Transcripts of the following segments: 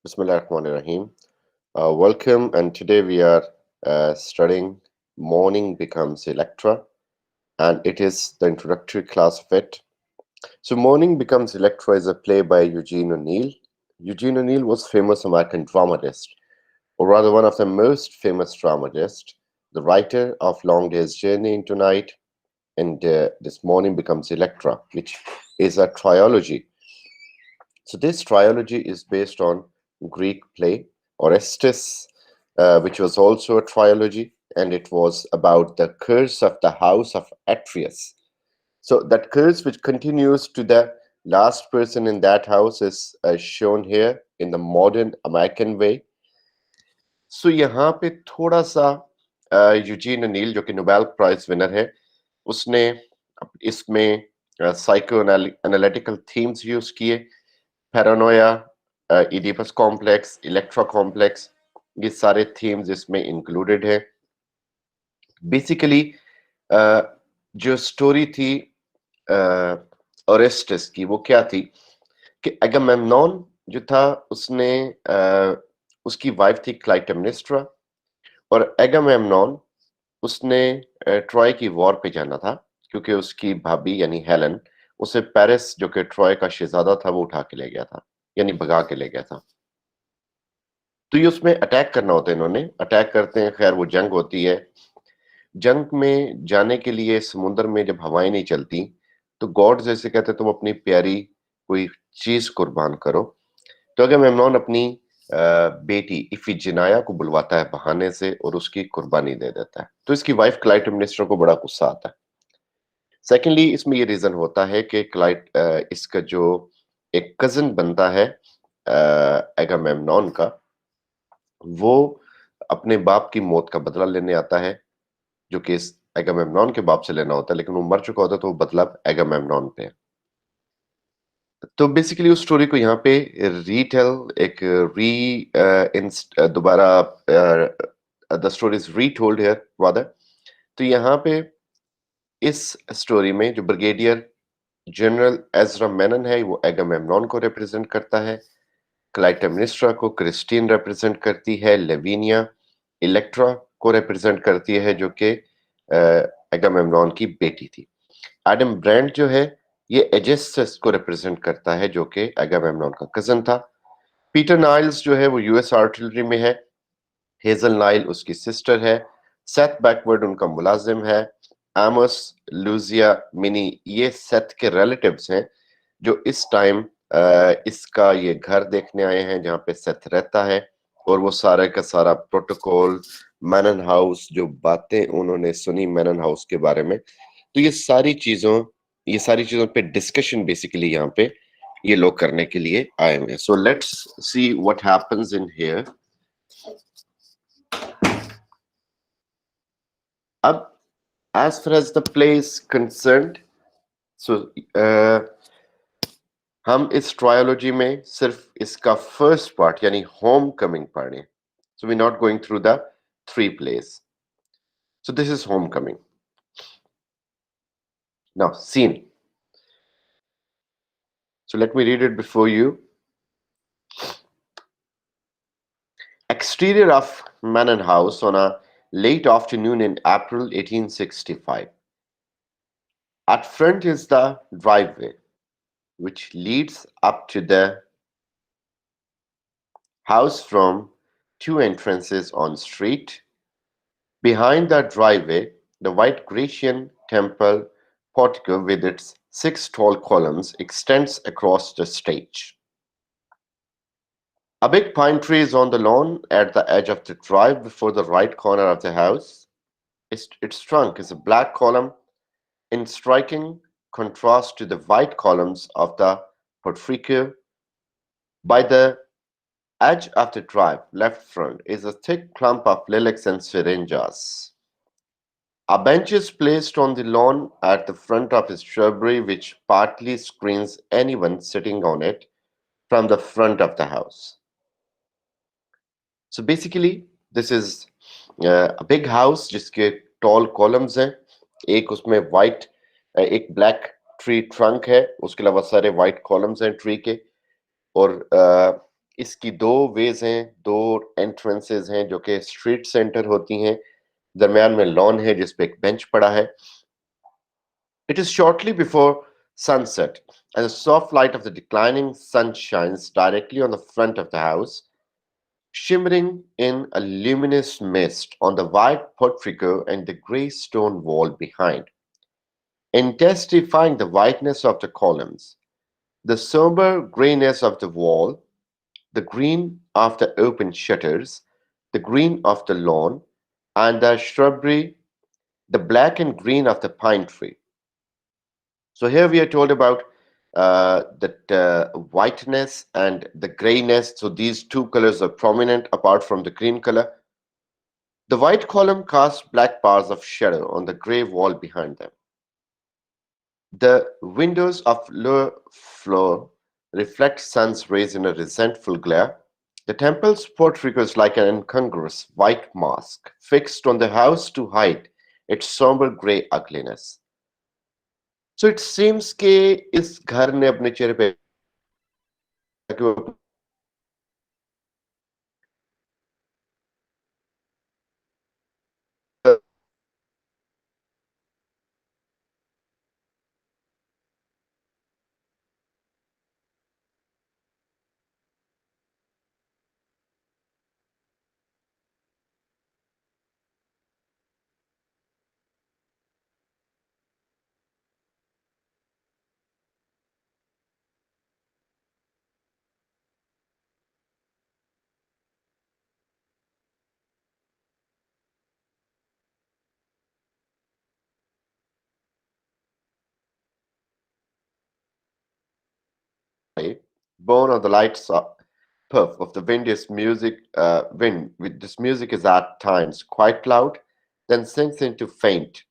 Bismillahirrahmanirrahim. Welcome, and today we are studying Morning Becomes Electra, and it is the introductory class of it. So, Morning Becomes Electra is a play by Eugene O'Neill. Eugene O'Neill was famous American dramatist, or rather one of the most famous dramatists, the writer of Long Day's Journey into Night and This Morning Becomes Electra, which is a trilogy. So this trilogy is based on Greek play Orestes, which was also a trilogy, and it was about the curse of the house of Atreus. So that curse, which continues to the last person in that house, is shown here in the modern American way. So यहाँ पे थोड़ा सा Eugene नील जो कि Nobel prize winner है, उसने इसमें psycho analytical themes use किए, Paranoia, Oedipus complex, Electra complex, ये सारे थीम्स इसमें इंक्लूडेड है. बेसिकली जो स्टोरी थी ओरेस्टस की, वो क्या थी कि एगामेम्नॉन जो था उसने उसकी वाइफ थी क्लाइटेमनेस्ट्रा, और एगामेम्नॉन उसने ट्रॉय की वॉर पे जाना था क्योंकि उसकी भाभी यानी हेलन उसे पेरिस जो कि ट्रॉय का शहजादा था वो उठा के ले गया था, यानी भगा के ले गया था. तो ये उसमें अटैक करना होता है, इन्होंने अटैक करते हैं. खैर वो जंग होती है. जंग में जाने के लिए समुद्र में जब हवाएं नहीं चलती तो गॉड जैसे कहते तुम अपनी प्यारी कोई चीज कुर्बान करो. तो अगर मेमनॉन अपनी बेटी इफिजिनाया को बुलवाता है बहाने से और उसकी कुर्बानी दे देता है, तो इसकी वाइफ क्लाइटेमनेस्ट्रा को बड़ा गुस्सा आता है. सेकेंडली इसमें ये रीजन होता है कि इसका जो एक कजन बनता है एगामेम्नॉन का, वो अपने बाप की मौत का बदला लेने आता है, जो कि इस एगामेम्नॉन के बाप से लेना होता है, लेकिन वो मर चुका होता है तो वो बदला एगामेम्नॉन पे है. तो बेसिकली उस स्टोरी को यहाँ पे रीटेल एक दोबारा the story is retold here rather. तो यहाँ पे इस स्टोरी में जो ब्रिगेडियर जनरल एजरा मेनन है वो एगामेम्नॉन को रिप्रेजेंट करता है, क्लाइटेमनेस्ट्रा को क्रिस्टीन रिप्रेजेंट करती है, लेविनिया इलेक्ट्रा को रिप्रेजेंट करती है जो कि एगामेम्नॉन की बेटी थी. एडम ब्रांड जो है ये एजेस्टस को रिप्रेजेंट करता है जो कि एगामेम्नॉन का कजन था. पीटर नाइल्स जो है वो यूएस आर्टिलरी में है, हेजल नाइल उसकी सिस्टर है, सेथ बैकवर्ड उनका मुलाजिम है, एमोस, लूजिया, मिनी ये सेथ के रिलेटिव्स हैं जो इस टाइम इसका ये घर देखने आए हैं जहाँ पे सेथ रहता है. और वो सारा का सारा प्रोटोकॉल, मैनन हाउस, जो बातें उन्होंने सुनी मैनन हाउस के बारे में, तो ये सारी चीजों पे डिस्कशन बेसिकली यहाँ पे ये लोग करने के लिए आए हुए हैं. So let's see what happens in here. अब as far as the play is concerned, so हम इस ट्रायोलॉजी में सिर्फ इसका फर्स्ट पार्ट यानी होम कमिंग पढ़े. So we not going through the 3 plays. So this is homecoming. Now scene. So let me read it before you. Exterior of Manor House on a late afternoon in April 1865. At front is the driveway, which leads up to the house from 2 entrances on street. Behind the driveway, the white Grecian temple portico with its 6 tall columns extends across the stage. A big pine tree is on the lawn at the edge of the drive before the right corner of the house. Its trunk is a black column in striking contrast to the white columns of the portico. By the edge of the drive, left front, is a thick clump of lilacs and syringas. A bench is placed on the lawn at the front of a shrubbery which partly screens anyone sitting on it from the front of the house. So basically, this is a big house जिसके tall columns हैं. एक उसमें white, एक black tree trunk है, उसके अलावा सारे white columns हैं tree के, और इसकी 2 वेज़ हैं, 2 एंट्रेंसेस हैं जो कि स्ट्रीट सेंटर होती हैं। दरमियान में लॉन है जिस पे एक बेंच पड़ा है। It is shortly before sunset, and the soft light of the declining sun shines directly on the front of the house, shimmering in a luminous mist on the white portico and the grey stone wall behind, intensifying the whiteness of the columns, the somber greyness of the wall, the green of the open shutters, the green of the lawn, and the shrubbery, the black and green of the pine tree. So here we are told about that whiteness and the grayness. So these two colors are prominent apart from the green color. The white column casts black bars of shadow on the gray wall behind them. The windows of lower floor reflect sun's rays in a resentful glare. The temple's portico is like an incongruous white mask fixed on the house to hide its somber gray ugliness. So it seems कि इस घर ने अपने चेहरे पे born on the lights puff of the wind is music wind with this music is at times quite loud, then sinks into faint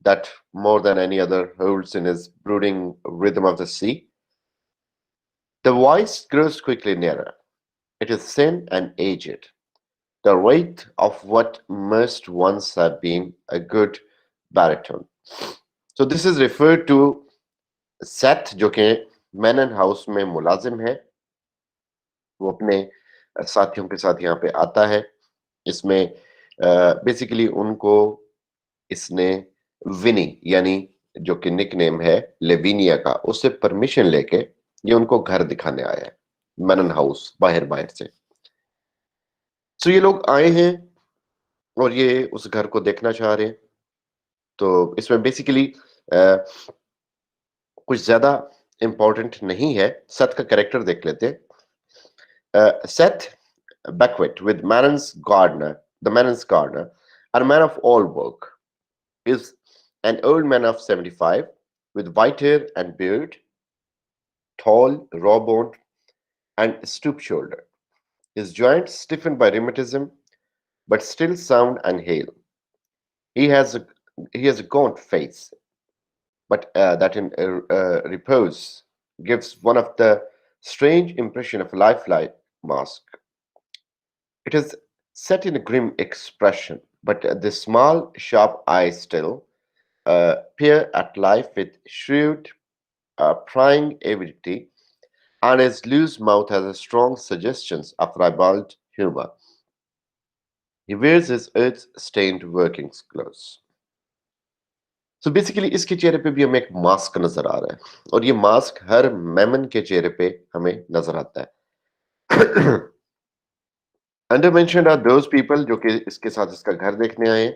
that more than any other holds in his brooding rhythm of the sea. The voice grows quickly nearer. It is thin and aged, the wraith of what must once have been a good baritone. So this is referred to Seth, जो कि मैनन house में मुलाजिम है। वो अपने साथियों के साथ यहाँ पे आता है। इसमें बेसिकली उनको इसने विनी यानी जो कि निकनेम है लेविनिया का, उससे परमिशन लेके ये उनको घर दिखाने आया है, मैनन हाउस बाहर से। सो ये लोग आए हैं और ये उस घर को देखना चाह रहे हैं। तो इसमें बेसिकली कुछ ज़्यादा इम्पोर्टेंट नहीं है। सेथ का कैरेक्टर देख लेते हैं। Seth Beckwith with the Mannon's gardener, a man of all work, is an old man of 75 with white hair and beard, tall, raw-boned, and stoop-shouldered. His joints stiffened by rheumatism, but still sound and hale. He has a gaunt face, but that in repose gives one of the strange impression of a lifelike mask. It is set in a grim expression, but the small, sharp eyes still peer at life with shrewd, prying avidity, and his loose mouth has a strong suggestions of ribald humor. He wears his earth-stained working clothes. So basically, इसके चेहरे पे भी हमें एक mask नजर आ रहा है और ये मास्क हर मेमन के चेहरे पे हमें नजर आता है। Undermentioned are those people जो कि इसके साथ इसका घर देखने आए।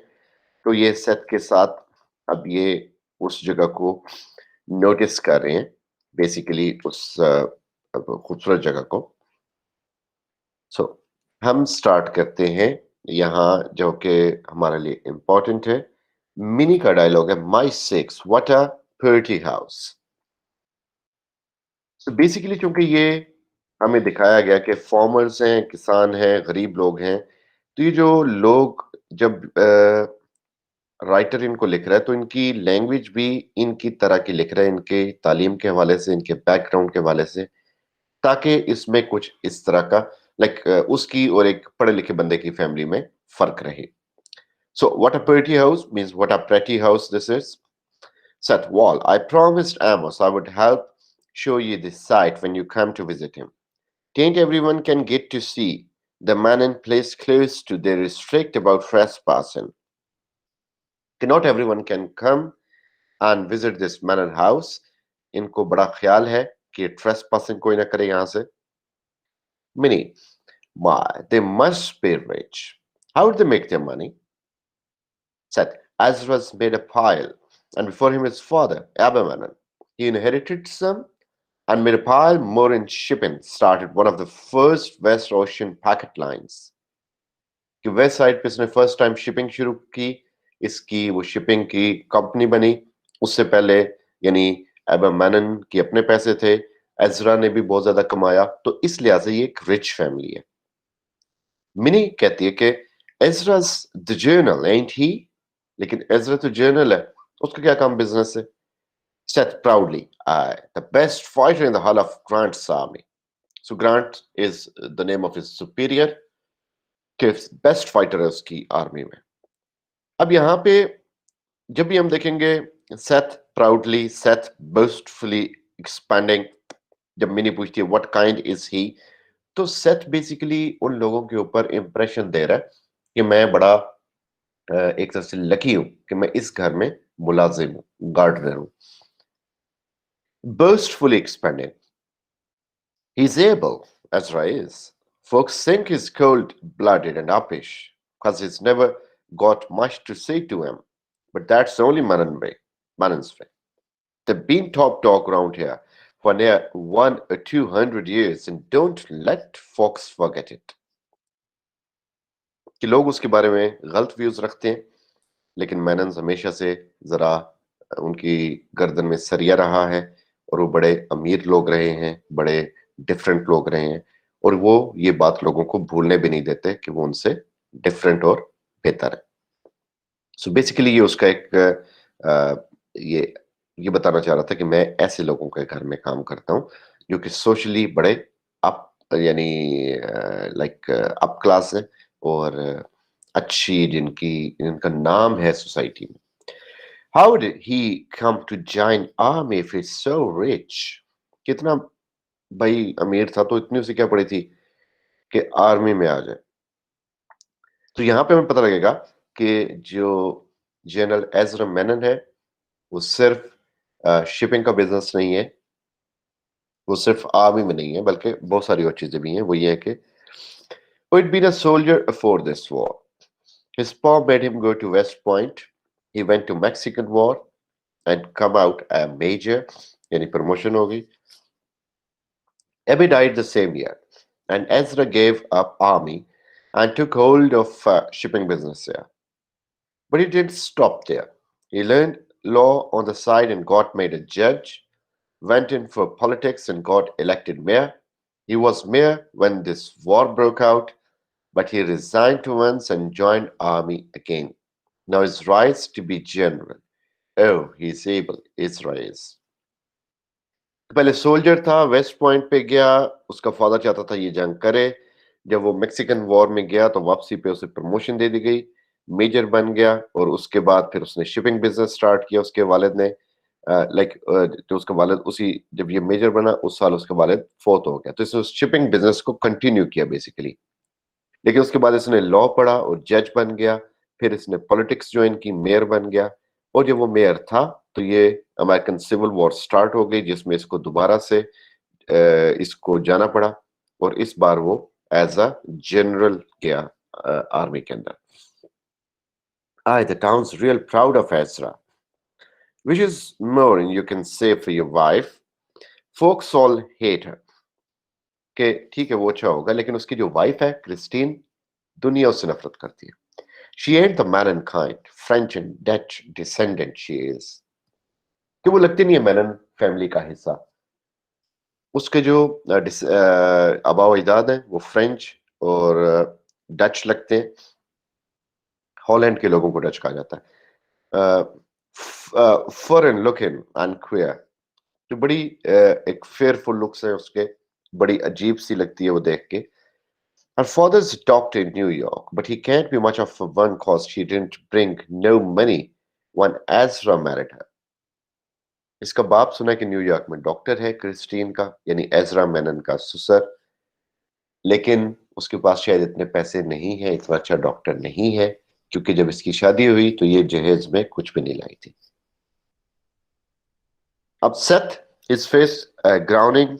तो ये सेथ के साथ अब ये उस जगह को नोटिस कर रहे हैं, बेसिकली उस खूबसूरत जगह को। सो हम स्टार्ट करते हैं यहाँ जो कि हमारे लिए इम्पोर्टेंट है। मिनी का डायलॉग है, माई six what a pretty house. तो बेसिकली चूंकि ये हमें दिखाया गया कि फार्मर्स हैं, किसान हैं, गरीब लोग हैं, तो ये जो लोग जब राइटर इनको लिख रहा है तो इनकी लैंग्वेज भी इनकी तरह की लिख रहा है, इनके तालीम के हवाले से, इनके बैकग्राउंड के हवाले से, ताकि इसमें कुछ इस तरह का उसकी और एक पढ़े लिखे बंदे की फैमिली में फर्क रहे। So, what a pretty house means what a pretty house this is. Said Wall, I promised Amos I would help show you this site when you come to visit him. Tain't everyone can get to see the man in place close to they restrict about trespassing. Not everyone can come and visit this manor house. इनको बड़ा ख्याल है कि trespassing कोई ना करे यहाँ से. Mini, my, they must be rich. How would they make their money? Said, Azra's made a pile, and before him his father, Abimelech. He inherited some and made a pile more in shipping, started one of the first West Ocean packet lines. कि west side पे इसने first time shipping शुरू की, इसकी वो shipping की company बनी. उससे पहले यानी एबरमैनन के अपने पैसे थे, एजरा ने भी बहुत ज्यादा कमाया, तो इस लिहाज से ये एक रिच फैमिली है. मिनी कहती है कि एजरा's द जर्नल ain't he, लेकिन एजरा तो जर्नल है, उसका क्या काम बिजनेस से. Said proudly, I, the best fighter in the hull of Grant's army. So Grant is the name of his superior, कि बेस्ट फाइटर है उसकी आर्मी में. अब यहाँ पे जब भी हम देखेंगे Seth proudly, Seth boastfully expanding, जब मिनी पूछती है व्हाट काइंड इज ही, तो सेथ बेसिकली उन लोगों के ऊपर इंप्रेशन दे रहा है कि मैं बड़ा एक तरह से लकी हूं कि मैं इस घर में मुलाजिम हूं, गार्डनर हूं. boastfully expanding, he's able, Ezra is. Folks think he's cold-blooded and uppish because he's never got much to say to him. But that's only Manon's way. They've been top dog around here for near 100 or 200 years, and don't let folks forget it. कि लोग उसके बारे में गलत views रखते हैं, लेकिन mannans हमेशा से जरा उनकी गर्दन में सरिया रहा है, और वो बड़े अमीर लोग रहे हैं, बड़े डिफरेंट लोग रहे हैं, और वो ये बात लोगों को भूलने भी नहीं देते कि वो उनसे डिफरेंट और बेहतर है. सो बेसिकली ये उसका एक ये बताना चाह रहा था कि मैं ऐसे लोगों के घर में काम करता हूँ जो कि सोशली बड़े अप यानी लाइक अप क्लास है, और अच्छी जिनका नाम है सोसाइटी में. How did he come to join army if he's so rich? कितना भाई अमीर था, तो इतनी उसे क्या पड़ी थी कि आर्मी में आ जाए. तो यहाँ पे हमें पता लगेगा कि जो जनरल एजरा मेनन है वो सिर्फ शिपिंग का बिजनेस नहीं है, वो सिर्फ आर्मी में नहीं है, बल्कि बहुत सारी और चीजें भी हैं. वो ये है कि he'd been a soldier before this war. His pa made him go to West Point. He went to Mexican War and come out a major, यानी promotion होगी. Abby died the same year, and Ezra gave up army and took hold of shipping business there. But he didn't stop there. He learned law on the side and got made a judge, went in for politics and got elected mayor. He was mayor when this war broke out, but he resigned once and joined army again. Now his rise to be general. Oh, he's able, Ezra is. पहले soldier था, waste point पे गया, उसका father चाहता था ये जंग करे. जब वो मैक्सिकन वॉर में गया तो वापसी पे उसे प्रमोशन दे दी गई, मेजर बन गया, और उसके बाद फिर उसने शिपिंग बिजनेस स्टार्ट किया. उसके वालिद ने तो उसका वालिद उसी जब ये मेजर बना उस साल उसका वालिद फोर्थ हो गया, तो इसने उस शिपिंग बिजनेस को कंटिन्यू किया बेसिकली. लेकिन उसके बाद इसने लॉ पढ़ा और जज बन गया, फिर इसने पॉलिटिक्स ज्वाइन की, मेयर बन गया, और जब वो मेयर था तो ये अमेरिकन सिविल वॉर स्टार्ट हो गई, जिसमें इसको दोबारा से इसको जाना पड़ा, और इस बार वो एज अ जनरल गया आर्मी के अंदर. The town's real proud of Ezra, which is more than you can say for your wife. Folks all hate her. कि ठीक है वो अच्छा होगा, लेकिन उसकी जो वाइफ है क्रिस्टीन, दुनिया उससे नफरत करती है. She ain't the mankind, French and Dutch descendant she is. कि वो लगती नहीं है मैनन फैमिली का हिस्सा. उसके जो आबाओ अजदाद हैं वो फ्रेंच और डच लगते हैं. हॉलैंड के लोगों को डच कहा जाता है. फॉरेन लुकिंग एंड क्वियर, जो बड़ी एक फेयरफुल लुक्स है उसके, बड़ी अजीब सी लगती है वो देख के. Her father's a doctor in New York, but he can't be much of a one cause she didn't bring no money when Ezra married her. इसका बाप सुना कि न्यूयॉर्क में डॉक्टर है क्रिस्टीन का यानी एजरा मेनन का ससुर, लेकिन उसके पास शायद इतने पैसे नहीं है, इतना अच्छा डॉक्टर नहीं है, क्योंकि जब इसकी शादी हुई तो ये जहेज में कुछ भी नहीं लाई थी। अब Seth is face grounding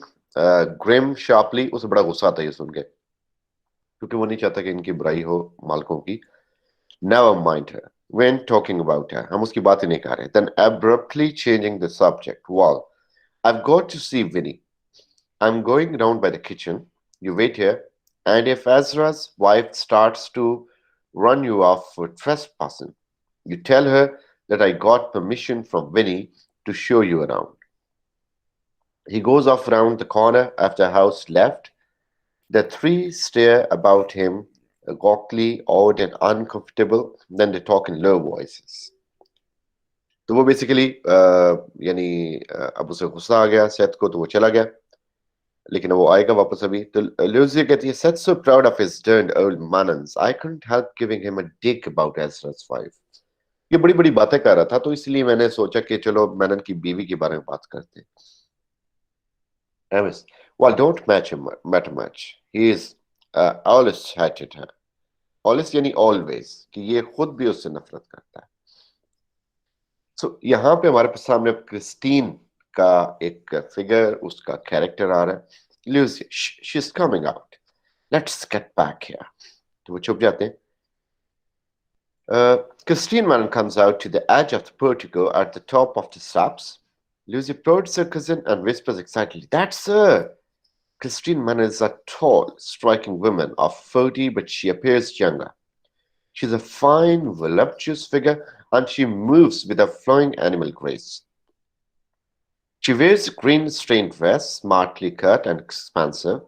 grim sharply, उसे बड़ा गुस्सा आता है ये सुन के, क्योंकि वो नहीं चाहता कि इनकी बुराई हो मालकों की। Never mind her. We ain't talking about her. हम उसकी बात ही नहीं कर रहे। Then abruptly changing the subject. Well, I've got to see Vinny. I'm going round by the kitchen. You wait here. And if Ezra's wife starts to run you off for trespassing, you tell her that I got permission from Vinny to show you around. He goes off round the corner after house left. The three stare about him, gawkily, odd and uncomfortable. Then they talk in low voices. तो वो basically यानी अब उसे गुस्सा आ गया Seth को, तो वो चला गया, लेकिन वो आएगा वापस अभी। तो लूसिया कहती है, Seth so proud of his turned old manons, I couldn't help giving him a dig about Ezra's wife. ये बड़ी बड़ी बातें कर रहा था, तो इसलिए मैंने सोचा कि चलो मैनन की बीवी के बारे में बात करते हैं। Amos, well, don't match him matter much. He is always hated her. Always यानी always, कि ये खुद भी उससे नफरत करता है। सो यहाँ पे हमारे सामने क्रिस्टीन का एक फिगर, उसका कैरेक्टर आ रहा है। Lucy, she's coming out. Let's get back here. तो वो छुप जाते हैं। Christine Mann comes out to the edge of the portico at the top of the steps. Lucy prods her cousin and whispers excitedly, "That's her!" Christine Mann is a tall, striking woman of 40, but she appears younger. She's a fine, voluptuous figure, and she moves with a flowing animal grace. She wears a green stained dress, smartly cut and expansive,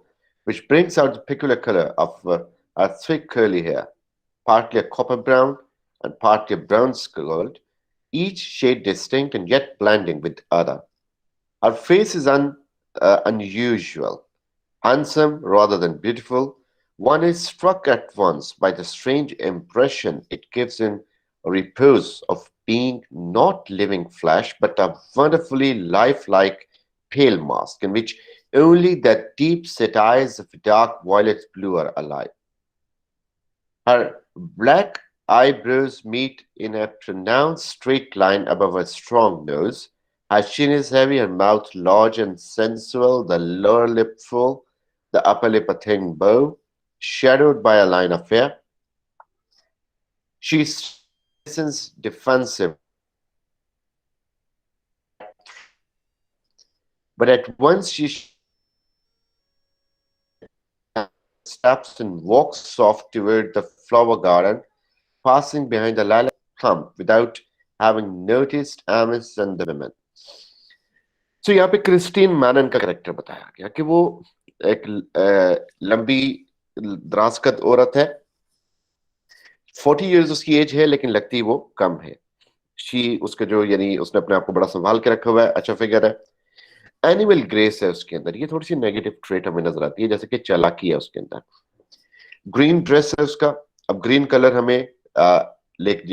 which brings out the peculiar color of her thick curly hair, partly a copper brown and partly a brown gold, each shade distinct and yet blending with the other. Her face is unusual, handsome rather than beautiful. One is struck at once by the strange impression it gives in repose of being not living flesh, but a wonderfully lifelike pale mask in which only the deep-set eyes of dark violet blue are alive. Her black eyebrows meet in a pronounced straight line above her strong nose. Her chin is heavy, her mouth large and sensual, the lower lip full, the upper lip a thin bow, shadowed by a line of hair. She listens defensive, but at once she steps and walks soft toward the flower garden, passing behind the lilac clump without having noticed Amos and the women. So यहाँ पे Christine मैनन का character बताया गया कि वो एक लंबी दराजकद औरत है, 40 इयर्स उसकी एज है, लेकिन लगती वो कम है। उसके जो यानी उसने अपने आप को बड़ा संभाल के रखा हुआ है, अच्छा फिगर है, एनिमल ग्रेस है उसके अंदर। ये थोड़ी सी नेगेटिव ट्रेट हमें नजर आती है, जैसे कि चालाकी है उसके अंदर। ग्रीन ड्रेस है उसका। अब ग्रीन कलर हमें लाइक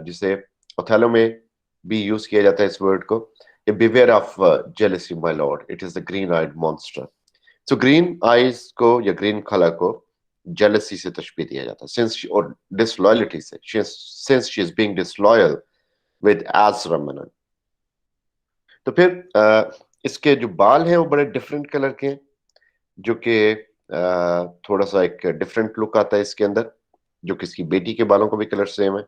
जिसे ओथेलो में भी यूज किया जाता है इस वर्ड को, beware of jealousy my lord, it is the green eyed monster. So green eyes को या ग्रीन कलर को जेलसी से तशबीह दिया जाता है, सिंस और डिसलॉयलिटी से, since she is being disloyal with Ezra Menon. तो फिर इसके जो बाल हैं वो बड़े डिफरेंट कलर के हैं, जो कि थोड़ा सा एक डिफरेंट लुक आता है इसके अंदर, जो कि इसकी बेटी के बालों का भी कलर सेम है।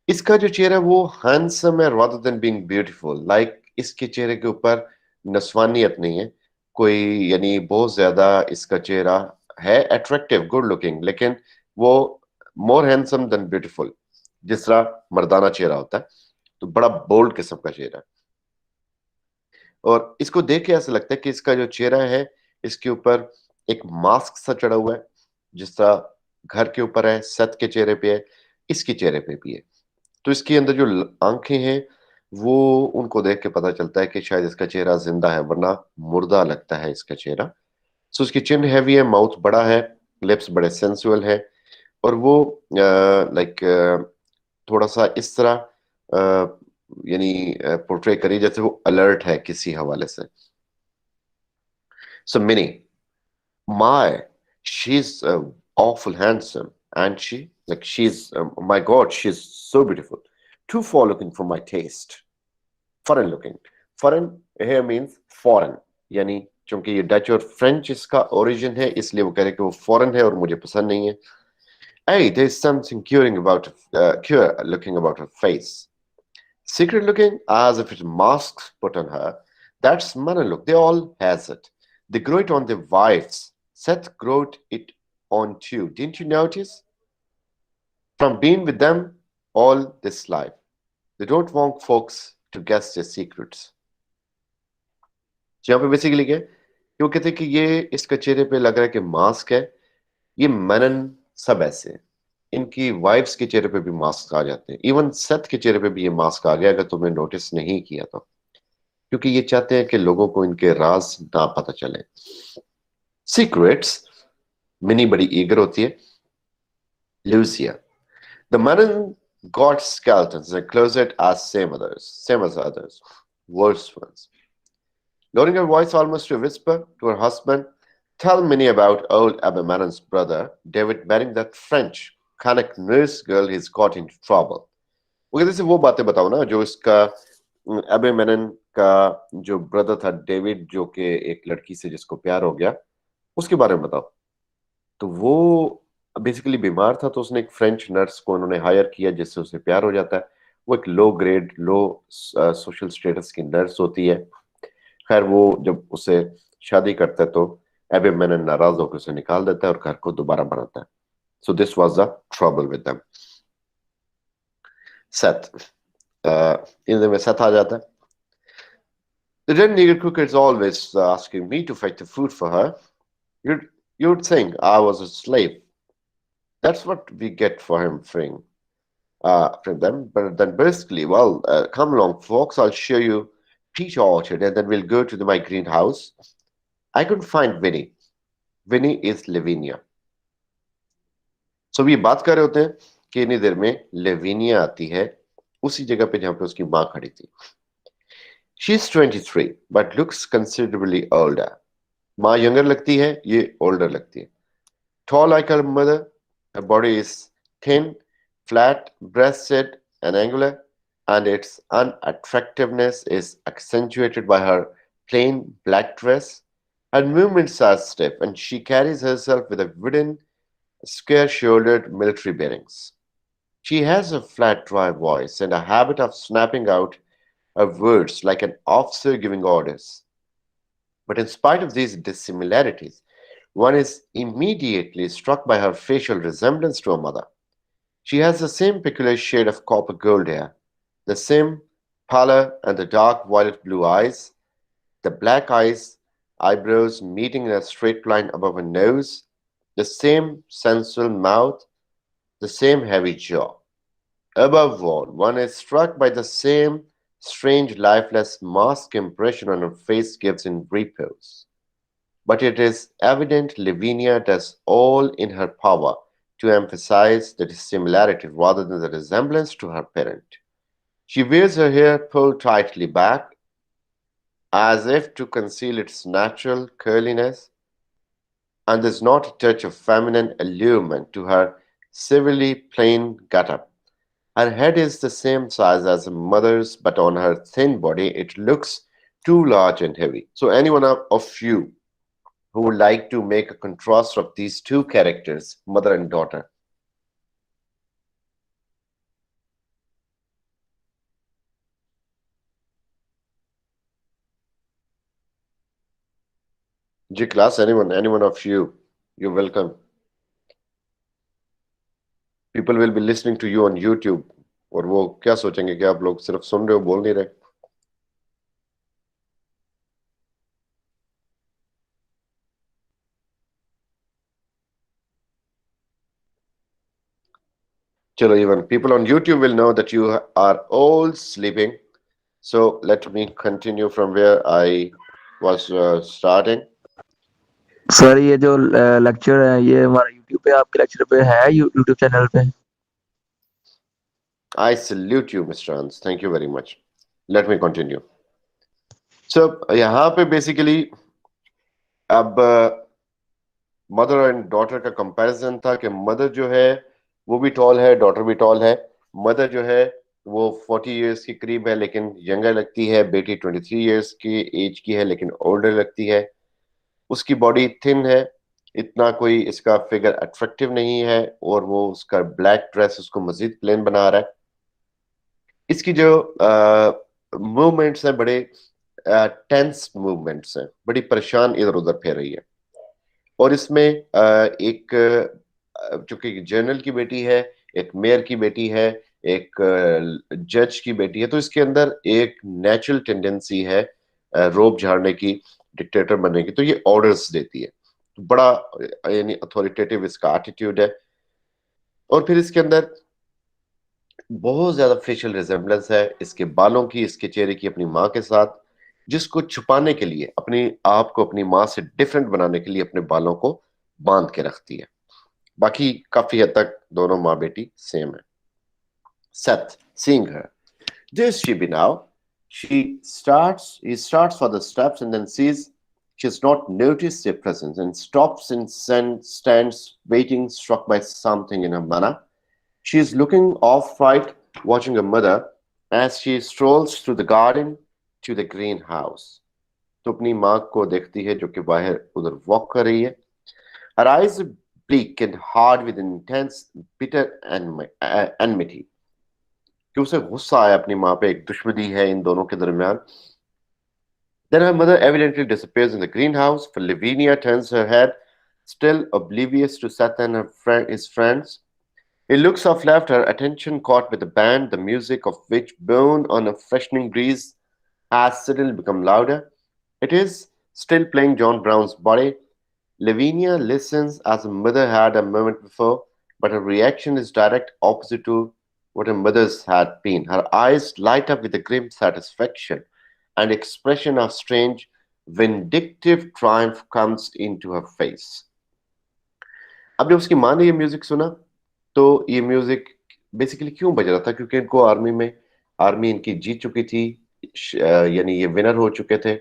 इसका जो चेहरा है वो हैंडसम है rather than being beautiful. Like इसके चेहरे के ऊपर नस्वानियत नहीं है कोई, यानी बहुत ज्यादा इसका चेहरा है अट्रैक्टिव, गुड लुकिंग, लेकिन वो मोर हैंडसम देन ब्यूटीफुल, जिस तरह मर्दाना चेहरा होता है। तो बड़ा बोल्ड किस्म का चेहरा है, और इसको देख के ऐसा लगता है कि इसका जो चेहरा है, इसके ऊपर एक मास्क सा चढ़ा हुआ है, जिस तरह घर के ऊपर है, सत के चेहरे पे है, इसके चेहरे पे भी है। तो इसके अंदर जो आंखें हैं वो, उनको देख के पता चलता है कि शायद इसका चेहरा जिंदा है, वरना मुर्दा लगता है इसका चेहरा। सो उसकी चिन हैवी है, माउथ बड़ा है, लिप्स बड़े सेंसुअल है, और वो लाइक थोड़ा सा इस तरह यानी पोर्ट्रे करी जैसे वो अलर्ट है किसी हवाले से. सो mini, my, she's awful handsome, and she's my God, she's so beautiful, too far looking for my taste. Foreign looking. Foreign here means foreign, यानी चूंकि ये डच और फ्रेंच इसका ओरिजिन है, इसलिए वो कह रहे हैं कि वो फॉरेन है और मुझे पसंद नहीं है. Hey, there's something cure looking about her face. Secret looking, as if it's masks put on her. That's manner look. They all has it. They grow it on their wives. Seth growed it on too. Didn't you notice? From being with them all this life. They don't want folks to guess their secrets. So यहाँ पे basically क्या है कि वो कहते हैं कि ये इसका चेहरे पे लग रहा है कि मास्क है. ये मनन सब ऐसे हैं. इनकी वाइफ्स के चेहरे पे भी मास्क आ जाते हैं. इवन सेथ के चेहरे पे भी ये मास्क आ गया, अगर तुमने नोटिस नहीं किया तो, क्योंकि ये चाहते हैं कि लोगों को इनके राज ना पता चले. सीक्रेट्स, मिनी बड़ी ईगर होती है. Lucia, the Manan God skeletons in a closet as same as others, worse ones. Lowering her voice almost to a whisper to her husband, tell Minnie about old Abimanon's brother, David, marrying that French Kanak nurse girl he's got into trouble. वो कहते वो बातें बताओ ना जो इसका एबेमेनन का जो ब्रदर था डेविड, जो कि एक लड़की से जिसको प्यार हो गया, उसके बारे में बताओ. तो वो बेसिकली बीमार था, तो उसने एक फ्रेंच नर्स को उन्होंने हायर किया जिससे उसे प्यार हो जाता है. वो एक लो ग्रेड लो सोशल स्टेटस की नर्स होती है. खैर वो जब उसे शादी करता है तो एबेमेनन नाराज होकर उसे निकाल देता है और घर को दोबारा बनाता है. So this was the trouble with them. Seth, इन में सेथ आ जाता है. The red nigger cooker is always asking me to fetch the food for her. You'd, you'd think I was a slave. That's what we get for him from them. But then basically, well, come along, folks. I'll show you peach orchard, and then we'll go to my greenhouse. I couldn't find Winnie. Winnie is Lavinia. So we बात कर रहे होते हैं कि इतनी देर में लेविनिया आती है उसी जगह पे जहां पे उसकी माँ खड़ी थी. She's 23, but looks considerably older. माँ younger लगती है, ये older लगती है. Tall like her mother, her body is thin, flat, breasted, and angular, and its unattractiveness is accentuated by her plain black dress. Her movements are stiff, and she carries herself with a wooden, square-shouldered military bearings. She has a flat, dry voice and a habit of snapping out of words like an officer giving orders. But in spite of these dissimilarities, one is immediately struck by her facial resemblance to her mother. She has the same peculiar shade of copper gold hair, the same pallor and the dark violet blue eyes, the black eyebrows meeting in a straight line above her nose, the same sensual mouth, the same heavy jaw. Above all, one is struck by the same strange, lifeless mask impression on her face gives in repose. But it is evident Lavinia does all in her power to emphasize the dissimilarity rather than the resemblance to her parent. She wears her hair pulled tightly back, as if to conceal its natural curliness, and there's not a touch of feminine allurement to her severely plain get-up. Her head is the same size as her mother's, but on her thin body it looks too large and heavy. So anyone of you who would like to make a contrast of these two characters, mother and daughter? G class, anyone of you, you're welcome. People will be listening to you on YouTube. और वो क्या सोचेंगे कि आप लोग सिर्फ सुन रहे हो, बोल नहीं रहे. Chalo, even people on YouTube will know that you are all sleeping. So let me continue from where I was starting. Sir ये जो लेक्चर है ये हमारा यूट्यूब पे आपके लेक्चर पे है यूट्यूब चैनल पे? I salute you, Mr. Hans. Thank you very much. Let me continue. So यहाँ पे बेसिकली अब मदर एंड डॉटर का कंपैरिजन था कि मदर जो है वो भी टॉल है, डॉटर भी टॉल है। मदर जो है वो 40 इयर्स के करीब है लेकिन यंगर लगती है, बेटी 23 इयर्स की एज की है लेकिन ओल्डर लगती है। उसकी बॉडी थिन है, इतना कोई इसका फिगर अट्रैक्टिव नहीं है, और वो उसका ब्लैक ड्रेस उसको मजीद प्लेन बना रहा है। इसकी जो मूवमेंट्स हैं बड़े टेंस मूवमेंट्स हैं, बड़ी परेशान इधर उधर फिर रही है। और इसमें एक चूंकि जनरल की बेटी है, एक मेयर की बेटी है, एक जज की बेटी है, तो इसके अंदर एक नेचुरल टेंडेंसी है रोब झाड़ने की, डिक्टेटर बनने की। तो ये ऑर्डर्स देती है, तो बड़ा यानी अथॉरिटेटिव इसका एटीट्यूड है। और फिर इसके अंदर बहुत ज्यादा फेशियल रिजेम्बलेंस है इसके बालों की, इसके चेहरे की अपनी माँ के साथ, जिसको छुपाने के लिए, अपने आप को अपनी माँ से डिफरेंट बनाने के लिए अपने बालों को बांध के रखती है। बाकी काफी हद तक दोनों माँ बेटी सेम है। Seth, seeing her, there's she be now. He starts for the steps and then sees she has not noticed their presence and stops and stands waiting, struck by something in her manner. She is looking off right, watching her mother as she strolls through the garden to the greenhouse. तो अपनी माँ को देखती है जो कि बाहर उधर वॉक कर रही है। Her eyes are bleak and hard with intense, bitter enmity. कि उसे गुस्सा आया अपनी माँ पे, एक दुश्मनी है इन दोनों के दरमियान। Then her mother evidently disappears in the greenhouse, for Lavinia turns her head, still oblivious to Seth and his friends. He looks off left, her attention caught with the band, the music of which, blown on a freshening breeze, has suddenly become louder. It is still playing John Brown's Body. Lavinia listens as her mother had a moment before, but her reaction is direct opposite to what her mother's had been. Her eyes light up with a grim satisfaction, and expression of strange, vindictive triumph comes into her face. अब जब उसकी माँ ने ये music सुना, तो ये music basically क्यों बज रहा था? क्योंकि इनको आर्मी इनकी जीत चुकी थी, यानी ये विनर हो चुके थे।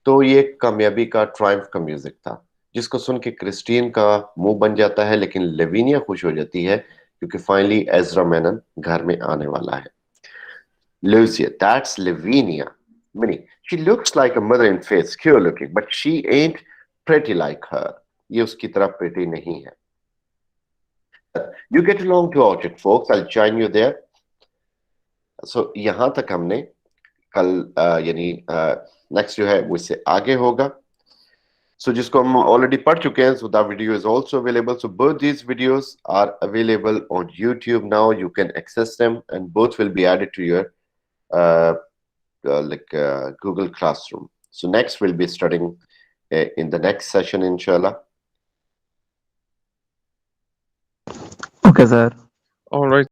तो ये कामयाबी का, ट्रायम्फ का म्यूजिक था, जिसको सुन के क्रिस्टीन का मुंह बन जाता है, लेकिन लेविनिया खुश हो जाती है क्योंकि फाइनली एजरा मेनन घर में आने वाला है। Lucia, that's Lavinia. Minnie, she looks like a mother in face, cure looking, but she ain't pretty like her. ये उसकी तरह pretty नहीं है। You get along to Orchard, folks. I'll join you there. So यहाँ तक हमने कल यानी नेक्स्ट जो है वो इससे आगे होगा। So जिसको हम already पढ़ चुके हैं, so that video is also available. So both these videos are available on YouTube now. You can access them, and both will be added to your uh, Google Classroom. So next we'll be studying in the next session, inshallah. Okay sir. All right,